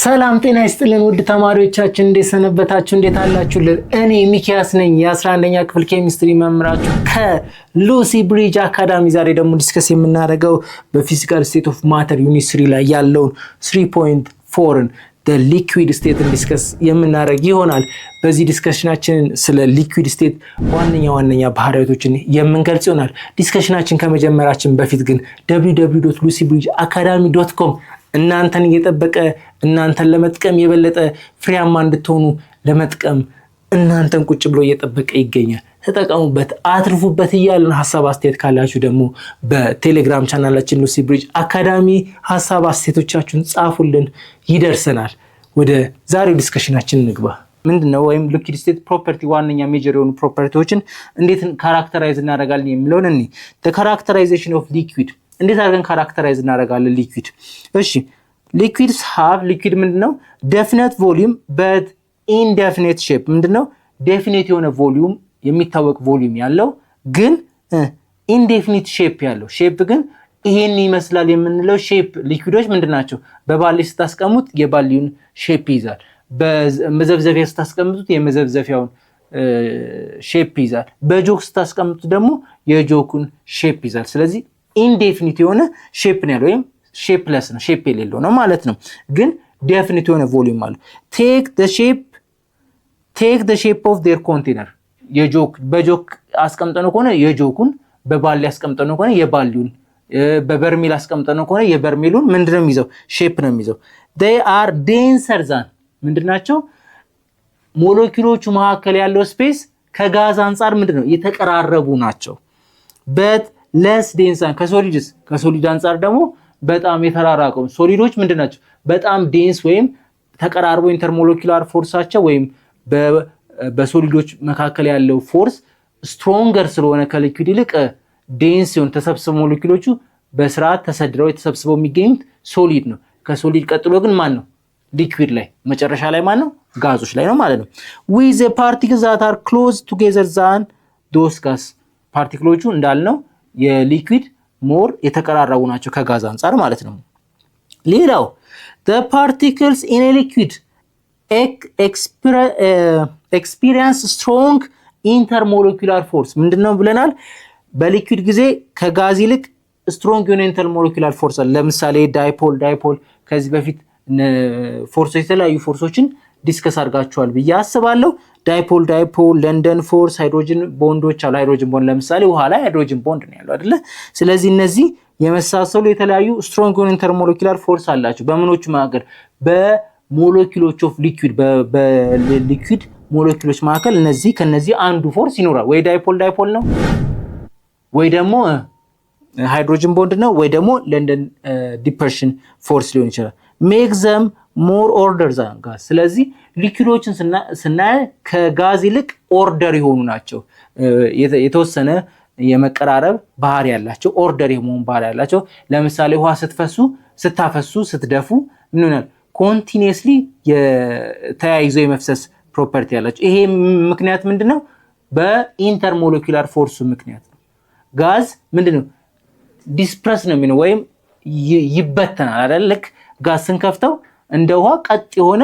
ሰላም ጤና ይስጥልን ውድ ተማሪዎቻችን እንዴት ሰነበታችሁ? እንዴት አላችሁልን? እኔ ሚኪያስ ነኝ የ11ኛ ክፍል ኬሚስትሪ መምህራችሁ ከሉሲ ብሪጅ አካዳሚ። ዛሬ ደግሞ ዲስከስ የምናደርገው በፊዚካል ስቴት ኦፍ ማተር ዩኒት 3 ላይ ያለውን 3.4ን the liquid state ዲስከስ የምናደርግ ይሆናል። በዚህ ዲስከሽናችን ስለ ሊኩዊድ ስቴት ዋነኛ ባህሪያቶችን የምንገልጽ ይሆናል። ዲስከሽናችን ከመጀመራችን በፊት ግን www.lucybridgeacademy.com እናንተን እየጠበቀ እናንተን ለመጥቀም የበለጠ ፍሬያማ እንድትሆኑ ለመጥቀም እናንተን ቁጭ ብሎ እየጠበቀ ይገኛል። ተጠቀሙበት፣ አትርፉበት እያልን ሐሳብ አስተያየት ካላችሁ ደግሞ በቴሌግራም ቻናላችን ሉሲ ብሪጅ አካዳሚ ሐሳብ አስተያየቶቻችሁን ጻፉልን፣ ይደርሰናል። ወደ ዛሬው ዲስከሽናችን እንግባ። ምንድነው ወይም ሊኩዊድ ስቴት ፕሮፐርቲ ዋነኛ ሜጀር የሆኑ ፕሮፐርቲዎችን እንዴት ካራክተራይዝ እናደርጋለን የሚለውን እንይ። the characterization of liquid እንዴት አድርገን ካራክተራይዝ እናደርጋለን ሊኩዊድ? እሺ liquids have liquid ምንድነው? definite volume but indefinite shape ምንድነው? definite የሆነ ቮሊዩም የሚታወቅ ቮሊዩም ያለው ግን indefinite shape ያለው ሼፕ ግን ይሄን ይመስላል የምንለው ሼፕ ሊኩዊዶች ምንድናቸው? በባሊ ስታስቀምጡት የባሊውን ሼፕ ይዛል። በመዘብዘፊያ ስታስቀምጡት የመዘብዘፊያውን ሼፕ ይዛል። በጆክ ስታስቀምጡት ደግሞ የጆኩን ሼፕ ይዛል። ስለዚህ ኢንዴፊኒት የሆነ ሼፕ ነው ያለው ወይም ሼፕለስ ነው፣ ሼፕ የሌለው ነው ማለት ነው። ግን ዴፊኒት የሆነ ቮሊዩም አለው። ቴክ the shape of their container የጆክ በጆክ አስቀምጠነው ከሆነ የጆኩን፣ በባሊ አስቀምጠነው ከሆነ የባሊውን፣ በበርሜል አስቀምጠነው ከሆነ የበርሜሉን ምንድነው የሚይዘው? ሼፕ ነው የሚይዘው። they are denser than ምንድናቸው? ሞለኪውሎቹ መካከል ያለው ስፔስ ከጋዝ አንፃር ምንድነው የተቀራረቡ ናቸው። but less dense than ከሶሊድ አንፃር ደግሞ በጣም የተራራቁ ሶሊዶች ምንድናቸው? በጣም ዴንስ ወይም ተቀራርቦ ኢንተርሞለኪውላር ፎርሳቸው ወይም በሶሊዶች መካከል ያለው ፎርስ ስትሮንገር ስለሆነ ከሊኩዊድ ይልቅ ዴንስ ሲሆን ተሰብስበው ሞለኪውሎቹ በስርዓት ተሰድረው የተሰብስበው የሚገኙት ሶሊድ ነው። ከሶሊድ ቀጥሎ ግን ማን ነው? ሊኩዊድ ላይ መጨረሻ ላይ ማን ነው? ጋዞች ላይ ነው ማለት ነው። with the particles that are close together than those gas ፓርቲክሎቹ እንዳልነው የሊኩዊድ ሞር የተቀራረቡ ናቸው ከጋዝ አንፃር ማለት ነው። ሌላው the particles in a liquid experience strong intermolecular force ምንድነው ብለናል? በሊኩዊድ ጊዜ ከጋዝ ይልቅ ስትሮንግ የሆነ ኢንተርሞለኪውላር ፎርስ አለ። ለምሳሌ ዳይፖል ከዚህ በፊት ፎርሶች የተለያዩ ፎርሶችን ዲስከስ አድርጋችኋል ብዬ አስባለሁ። ዳይፖል ለንደን ፎርስ፣ ሃይድሮጅን ቦንዶች አሉ። ሃይድሮጅን ቦንድ ለምሳሌ ውሃ ላይ ሃይድሮጅን ቦንድ ነው ያለው አይደለ? ስለዚህ እነዚህ የመሳሰሉ የተለያዩ ስትሮንግ የሆነ ኢንተርሞለኪውላር ፎርስ አላቸው። በምኖቹ መካከል? በሞለኪውሎች ኦፍ ሊኩዊድ በሊኩዊድ ሞለኪውሎች መካከል እነዚህ ከነዚህ አንዱ ፎርስ ይኖራል። ወይ ዳይፖል ነው ወይ ደግሞ ሃይድሮጅን ቦንድ ነው ወይ ደግሞ ለንደን ዲፐርሽን ፎርስ ሊሆን ይችላል። ሜክ ዘም ሞር ኦርደር ዛን ጋዝ። ስለዚህ ሊኩዊዶችን ስናይ ከጋዝ ይልቅ ኦርደር የሆኑ ናቸው። የተወሰነ የመቀራረብ ባህሪ ያላቸው፣ ኦርደር የመሆን ባህሪ ያላቸው። ለምሳሌ ውሃ ስታፈሱ ስትደፉ ምን ይሆናል? ኮንቲኒየስሊ ተያይዞ የመፍሰስ ፕሮፐርቲ ያላቸው። ይሄ ምክንያት ምንድነው? በኢንተርሞለኪውላር ፎርሱ ምክንያት ነው። ጋዝ ምንድነው? ዲስፕረስ ነው የሚለው ወይም ይበተናል አይደል? ልክ ጋዝ ስንከፍተው እንደ ውሃ ቀጥ የሆነ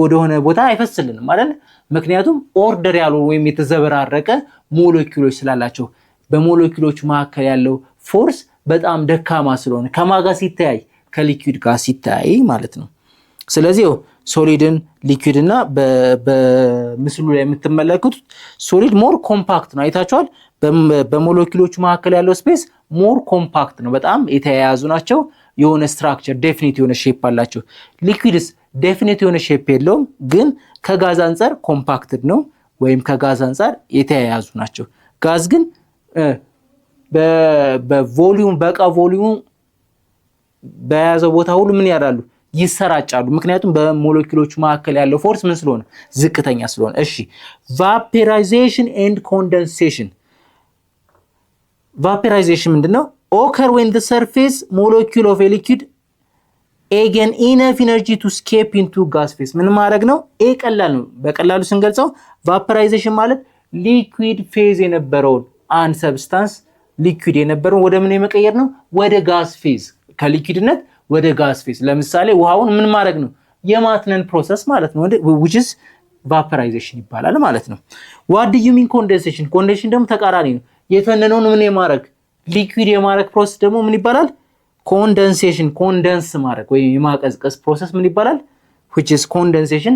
ወደሆነ ቦታ አይፈስልንም አይደል? ምክንያቱም ኦርደር ያለው ወይም የተዘበራረቀ ሞለኪውሎች ስላላቸው በሞለኪውሎች መካከል ያለው ፎርስ በጣም ደካማ ስለሆነ ከማጋ ሲተያይ ከሊኩዊድ ጋር ሲተያይ ማለት ነው። ስለዚህ ሶሊድን ሊኩዊድ እና በምስሉ ላይ የምትመለከቱት ሶሊድ ሞር ኮምፓክት ነው። አይታችኋል? በሞለኪውሎቹ መካከል ያለው ስፔስ ሞር ኮምፓክት ነው። በጣም የተያያዙ ናቸው። የሆነ ስትራክቸር ዴፊኒት የሆነ ሼፕ አላቸው። ሊኩዊድስ ዴፊኒት የሆነ ሼፕ የለውም፣ ግን ከጋዝ አንፃር ኮምፓክትድ ነው ወይም ከጋዝ አንፃር የተያያዙ ናቸው። ጋዝ ግን በቮሊዩም በቃ ቮሊዩም በያዘው ቦታ ሁሉ ምን ያዳሉ? ይሰራጫሉ። ምክንያቱም በሞለኪውሎቹ መካከል ያለው ፎርስ ምን ስለሆነ? ዝቅተኛ ስለሆነ። እሺ ቫፖራይዜሽን ኤንድ ኮንደንሴሽን። ቫፖራይዜሽን ምንድነው? occur when the surface molecule of a liquid gain enough energy to escape into gas phase። ምን ማድረግ ነው? ቀላል ነው። በቀላሉ ስንገልጸው ቫፖራይዜሽን ማለት ሊኩዊድ ፌዝ የነበረውን አንድ ሰብስታንስ ሊኩዊድ የነበረውን ወደ ምን የመቀየር ነው? ወደ ጋዝ ፌዝ። ከሊኩዊድነት ወደ ጋዝ ፌዝ። ለምሳሌ ውሃውን ምን ማድረግ ነው? የማትነን ፕሮሰስ ማለት ነው which is vaporization ይባላል ማለት ነው። what do you mean condensation? ኮንደንሴሽን ደግሞ ተቃራኒ ነው። የተነነውን ምን የማድረግ ሊኩዊድ የማድረግ ፕሮሰስ ደግሞ ምን ይባላል? ኮንደንሴሽን ኮንደንስ ማድረግ ወይም የማቀዝቀዝ ፕሮሰስ ምን ይባላል? which is condensation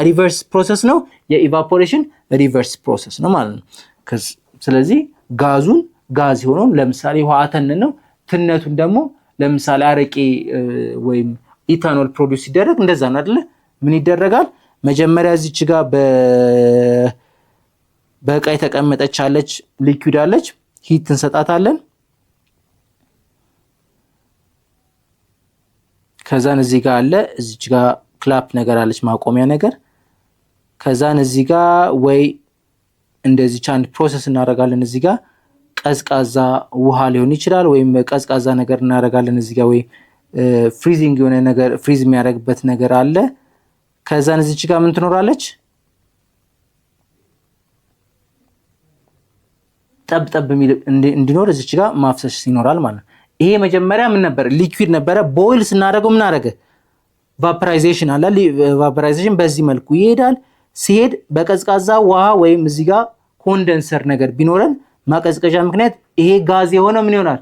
ሪቨርስ ፕሮሰስ ነው። የኢቫፖሬሽን ሪቨርስ ፕሮሰስ ነው ማለት ነው። ስለዚህ ጋዙን ጋዝ የሆነውን ለምሳሌ ውሃ አተነን ነው። ትነቱን ደግሞ ለምሳሌ አረቄ ወይም ኢታኖል ፕሮዲዩስ ሲደረግ እንደዛ ነው አይደለ? ምን ይደረጋል? መጀመሪያ እዚች ጋር በቃ የተቀመጠች አለች ሊኩዊድ አለች። ሂት እንሰጣታለን። ከዛን እዚህ ጋር አለ እዚች ጋር ክላፕ ነገር አለች ማቆሚያ ነገር። ከዛን እዚህ ጋር ወይ እንደዚህ አንድ ፕሮሰስ እናደርጋለን። እዚህ ጋር ቀዝቃዛ ውሃ ሊሆን ይችላል ወይም ቀዝቃዛ ነገር እናደርጋለን እዚህ ጋር ወይ ፍሪዚንግ የሆነ ነገር ፍሪዝ የሚያደርግበት ነገር አለ። ከዛን እዚች ጋር ምን ትኖራለች? ጠብጠብ እንዲኖር እዚች ጋር ማፍሰስ ይኖራል ማለት ነው። ይሄ መጀመሪያ ምን ነበር? ሊኩዊድ ነበረ። ቦይል ስናደርገው ምን አደረገ? ቫፖራይዜሽን አለ። ቫፖራይዜሽን በዚህ መልኩ ይሄዳል። ሲሄድ በቀዝቃዛ ውሃ ወይም እዚህ ጋር ኮንደንሰር ነገር ቢኖረን ማቀዝቀዣ ምክንያት ይሄ ጋዝ የሆነ ምን ይሆናል?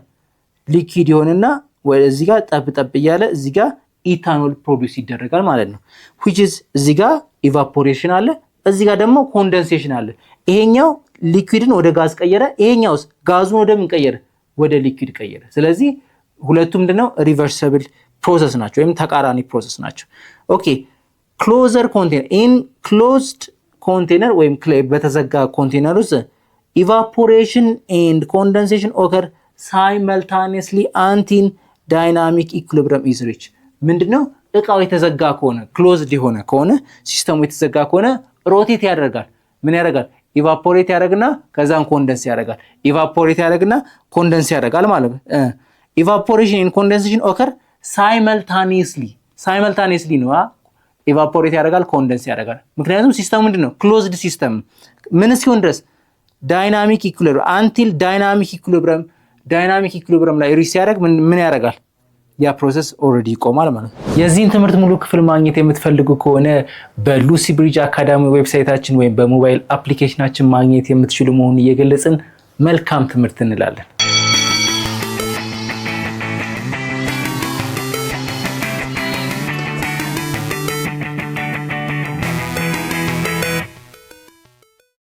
ሊኩዊድ ይሆንና ወደዚህ ጋር ጠብጠብ እያለ እዚህ ጋር ኢታኖል ፕሮዲዩስ ይደረጋል ማለት ነው። which is እዚህ ጋር ኢቫፖሬሽን አለ፣ እዚህ ጋር ደግሞ ኮንደንሴሽን አለ። ይሄኛው ሊኩዊድን ወደ ጋዝ ቀየረ፣ ይሄኛውስ ጋዙን ወደ ምን ቀየረ? ወደ ሊኩዊድ ቀየረ። ስለዚህ ሁለቱም ምንድነው? ሪቨርሲብል ፕሮሰስ ናቸው ወይም ተቃራኒ ፕሮሰስ ናቸው። ኦኬ ክሎዘር ኮንቴነር ኢን ክሎዝድ ኮንቴነር ወይም በተዘጋ ኮንቴነር ውስጥ ኢቫፖሬሽን ኤንድ ኮንደንሴሽን ኦከር ሳይመልታኒየስሊ አንቲል ዳይናሚክ ኢኩሊብሪየም ኢዝ ሪች። ምንድነው? እቃው የተዘጋ ከሆነ ክሎዝድ የሆነ ከሆነ ሲስተሙ የተዘጋ ከሆነ ሮቴት ያደርጋል። ምን ያደርጋል? ኢቫፖሬት ያደርግና ከዛን ኮንደንስ ያደርጋል። ኢቫፖሬት ያደርግና ኮንደንስ ያደርጋል ማለት ነው። ኢቫፖሬሽን ኤንድ ኮንደንሴሽን ኦከር ሳይመልታኒየስሊ ነው። ኢቫፖሬት ያደርጋል፣ ኮንደንስ ያደርጋል። ምክንያቱም ሲስተሙ ምንድነው? ክሎዝድ ሲስተም ምን እስኪሆን ድረስ ዳይናሚክ ኢኩሊብሪየም አንቲል ዳይናሚክ ኢኩሊብሪየም ላይ ሪች ሲያደርግ ምን ያደርጋል? ያ ፕሮሰስ ኦልሬዲ ይቆማል ማለት ነው። የዚህን ትምህርት ሙሉ ክፍል ማግኘት የምትፈልጉ ከሆነ በሉሲ ብሪጅ አካዳሚ ዌብሳይታችን ወይም በሞባይል አፕሊኬሽናችን ማግኘት የምትችሉ መሆኑን እየገለጽን መልካም ትምህርት እንላለን።